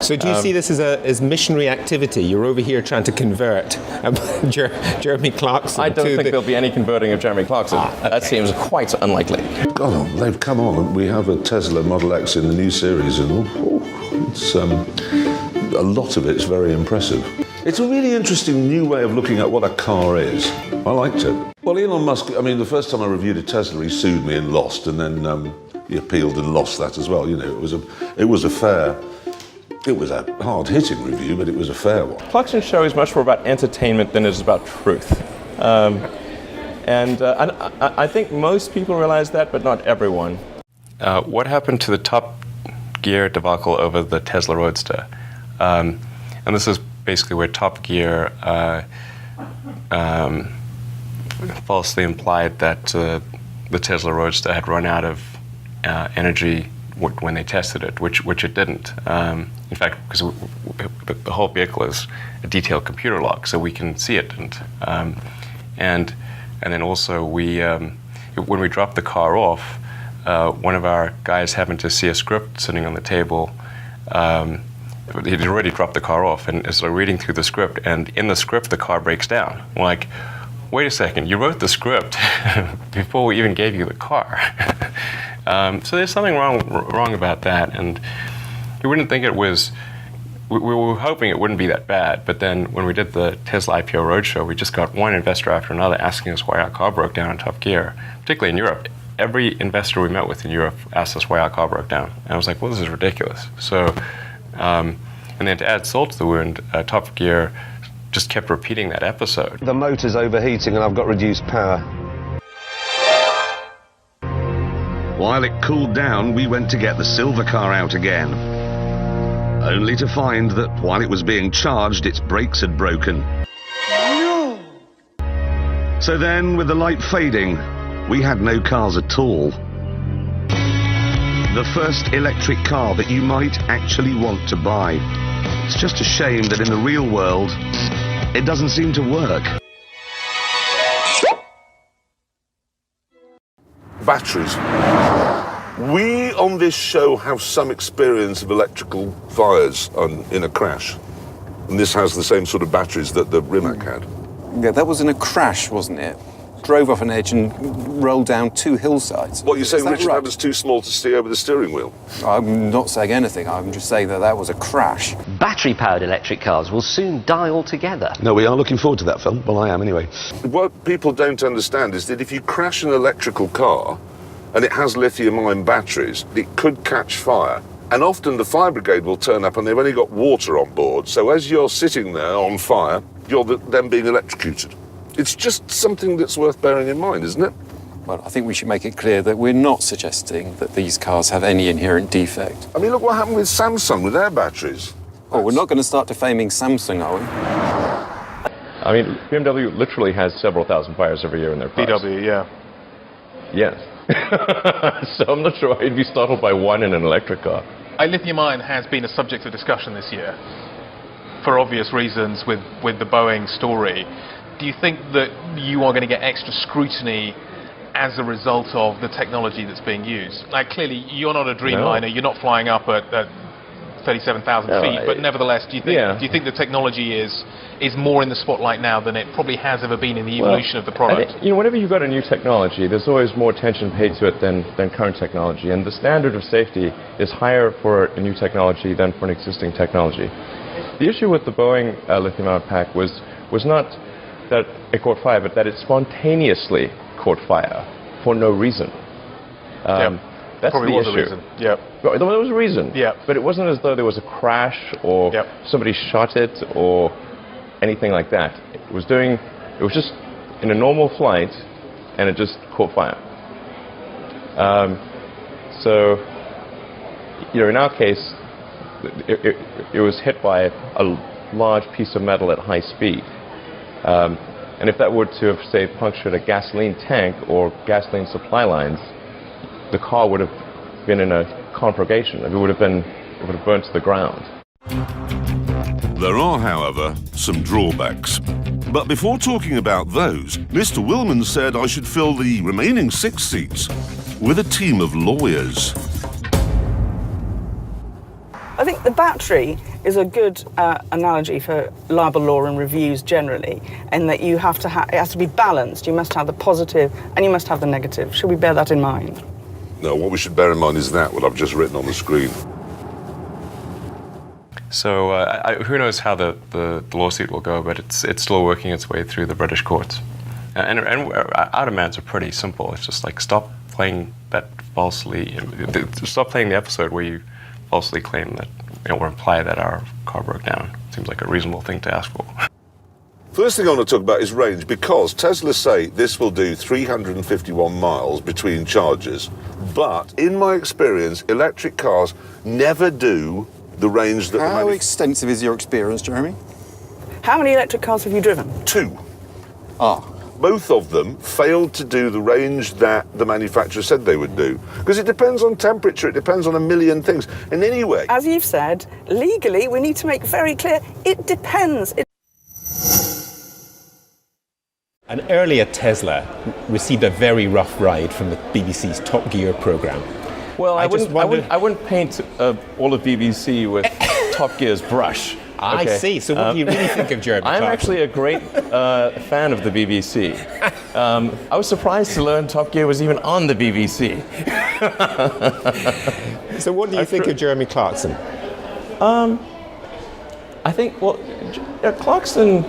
So do you see this as missionary activity? You're over here trying to convert Jeremy Clarkson. I don't think there'll be any converting of Jeremy Clarkson. Okay. That seems quite unlikely. God, they've come on. We have a Tesla Model X in the new series, and it's a lot of it's very impressive. It's a really interesting new way of looking at what a car is. I liked it. Well, Elon Musk, I mean, the first time I reviewed a Tesla, he sued me and lost, and then he appealed and lost that as well. You know, it was a hard-hitting review, but it was a fair one. Clarkson's show is much more about entertainment than it is about truth. And I think most people realize that, but not everyone. What happened to the Top Gear debacle over the Tesla Roadster? And this is basically where Top Gear falsely implied that the Tesla Roadster had run out of energy when they tested it, which it didn't. In fact, because the whole vehicle is a detailed computer log, so we can see it. And then also when we dropped the car off, one of our guys happened to see a script sitting on the table. He'd already dropped the car off, and so reading through the script, and in the script the car breaks down. We're like, wait a second, you wrote the script before we even gave you the car. So there's something wrong about that, and you wouldn't think it was. We were hoping it wouldn't be that bad, but then when we did the Tesla IPO roadshow, we just got one investor after another asking us why our car broke down in Top Gear, particularly in Europe. Every investor we met with in Europe asked us why our car broke down, and I was like, well, this is ridiculous. So, and then to add salt to the wound, Top Gear just kept repeating that episode. The motor's overheating and I've got reduced power. While it cooled down, we went to get the silver car out again, only to find that while it was being charged, its brakes had broken. No! So then, with the light fading, we had no cars at all. The first electric car that you might actually want to buy. It's just a shame that in the real world, it doesn't seem to work. Batteries. We on this show have some experience of electrical fires in a crash. And this has the same sort of batteries that the Rimac had. Yeah, that was in a crash, wasn't it? Drove off an edge and rolled down two hillsides. What, you're saying Richard right? Hammond's too small to steer with the steering wheel? I'm not saying anything, I'm just saying that was a crash. Battery-powered electric cars will soon die altogether. No, we are looking forward to that film. Well, I am anyway. What people don't understand is that if you crash an electrical car and it has lithium-ion batteries, it could catch fire. And often the fire brigade will turn up and they've only got water on board. So as you're sitting there on fire, you're then being electrocuted. It's just something that's worth bearing in mind, isn't it? Well, I think we should make it clear that we're not suggesting that these cars have any inherent defect. I mean, look what happened with Samsung with their batteries. Oh, we're not going to start defaming Samsung, are we? I mean, BMW literally has several thousand fires every year in their cars. VW, yeah. Yes. So I'm not sure I'd be startled by one in an electric car. Lithium-ion has been a subject of discussion this year, for obvious reasons with the Boeing story. Do you think that you are going to get extra scrutiny as a result of the technology that's being used? Now, clearly, you're not a Dreamliner, you're not flying up at 37,000 feet, but nevertheless, do you think the technology is more in the spotlight now than it probably has ever been in the evolution of the product? Whenever you've got a new technology, there's always more attention paid to it than current technology, and the standard of safety is higher for a new technology than for an existing technology. The issue with the Boeing lithium-ion pack was not that it caught fire, but that it spontaneously caught fire for no reason. That's probably the was issue. a reason. Yeah. Well, there was a reason. Yeah. But it wasn't as though there was a crash or somebody shot it or anything like that. It was just in a normal flight, and it just caught fire. So, in our case, it was hit by a large piece of metal at high speed. And if that were to have, say, punctured a gasoline tank or gasoline supply lines, the car would have been in a conflagration. It would have burnt to the ground. There are, however, some drawbacks. But before talking about those, Mr. Willman said I should fill the remaining 6 seats with a team of lawyers. I think the battery is a good analogy for libel law and reviews generally, in that you have to it has to be balanced. You must have the positive and you must have the negative. Should we bear that in mind? No, what we should bear in mind is that, what I've just written on the screen. So who knows how the lawsuit will go, but it's still working its way through the British courts. And our demands are pretty simple. It's just like stop playing that falsely, stop playing the episode where you falsely claim that, or imply that our car broke down. Seems like a reasonable thing to ask for. First thing I want to talk about is range, because Tesla say this will do 351 miles between charges, but in my experience, electric cars never do the range that... How extensive is your experience, Jeremy? How many electric cars have you driven? 2. Ah. Both of them failed to do the range that the manufacturer said they would do. Because it depends on temperature, it depends on a million things. And anyway... As you've said, legally, we need to make very clear, it depends. An earlier Tesla received a very rough ride from the BBC's Top Gear programme. Well, I wouldn't paint all of BBC with Top Gear's brush. I see. So what do you really think of Jeremy Clarkson? I'm actually a great fan of the BBC. I was surprised to learn Top Gear was even on the BBC. So what do you think of Jeremy Clarkson? I think, well, Clarkson's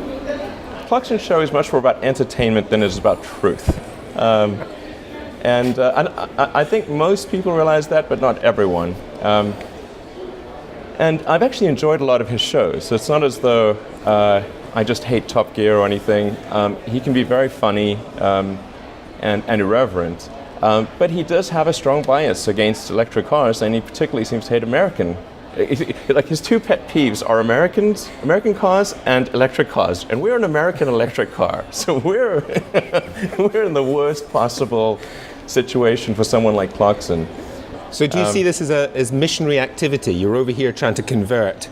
show is much more about entertainment than it is about truth. And I think most people realize that, but not everyone. And I've actually enjoyed a lot of his shows, so it's not as though I just hate Top Gear or anything. He can be very funny and irreverent, but he does have a strong bias against electric cars, and he particularly seems to hate American. Like his 2 pet peeves are American cars and electric cars, and we're an American electric car, so we're in the worst possible situation for someone like Clarkson. So do you see this as missionary activity? You're over here trying to convert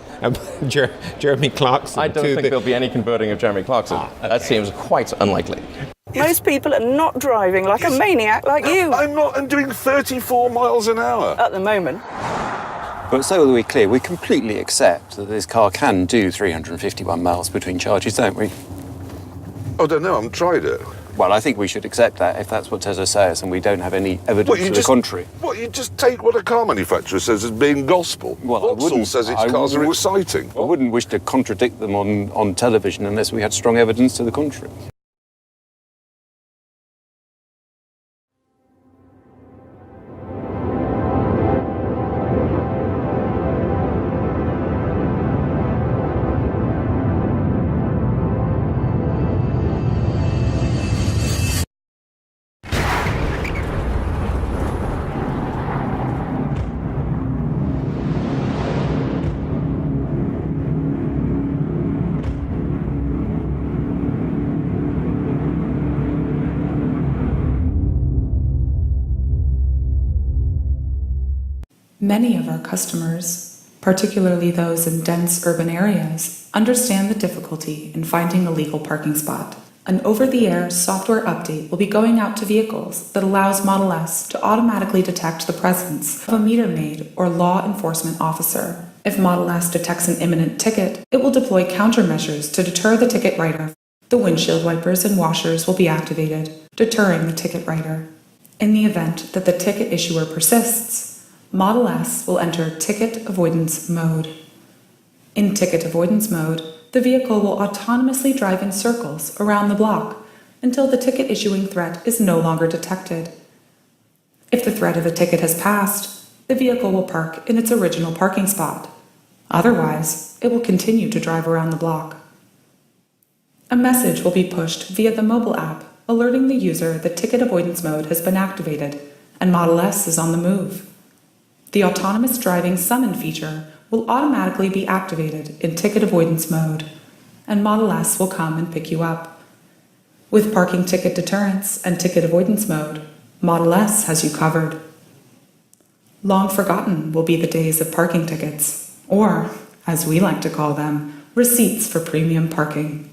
Jeremy Clarkson. I don't think there'll be any converting of Jeremy Clarkson. Okay. That seems quite unlikely. Most people are not driving like a maniac like you. I'm not. I'm doing 34 miles an hour. At the moment. But so that we're clear, we completely accept that this car can do 351 miles between charges, don't we? I don't know, I haven't tried it. Well, I think we should accept that if that's what Tesla says and we don't have any evidence to the contrary. What, you just take what a car manufacturer says as being gospel? Well, Vauxhall says its cars are exciting. I wouldn't wish to contradict them on television unless we had strong evidence to the contrary. Many of our customers, particularly those in dense urban areas, understand the difficulty in finding a legal parking spot. An over-the-air software update will be going out to vehicles that allows Model S to automatically detect the presence of a meter maid or law enforcement officer. If Model S detects an imminent ticket, it will deploy countermeasures to deter the ticket writer. The windshield wipers and washers will be activated, deterring the ticket writer. In the event that the ticket issuer persists, Model S will enter ticket avoidance mode. In ticket avoidance mode, the vehicle will autonomously drive in circles around the block until the ticket issuing threat is no longer detected. If the threat of a ticket has passed, the vehicle will park in its original parking spot. Otherwise, it will continue to drive around the block. A message will be pushed via the mobile app alerting the user that ticket avoidance mode has been activated and Model S is on the move. The autonomous driving summon feature will automatically be activated in ticket avoidance mode, and Model S will come and pick you up. With parking ticket deterrence and ticket avoidance mode, Model S has you covered. Long forgotten will be the days of parking tickets, or, as we like to call them, receipts for premium parking.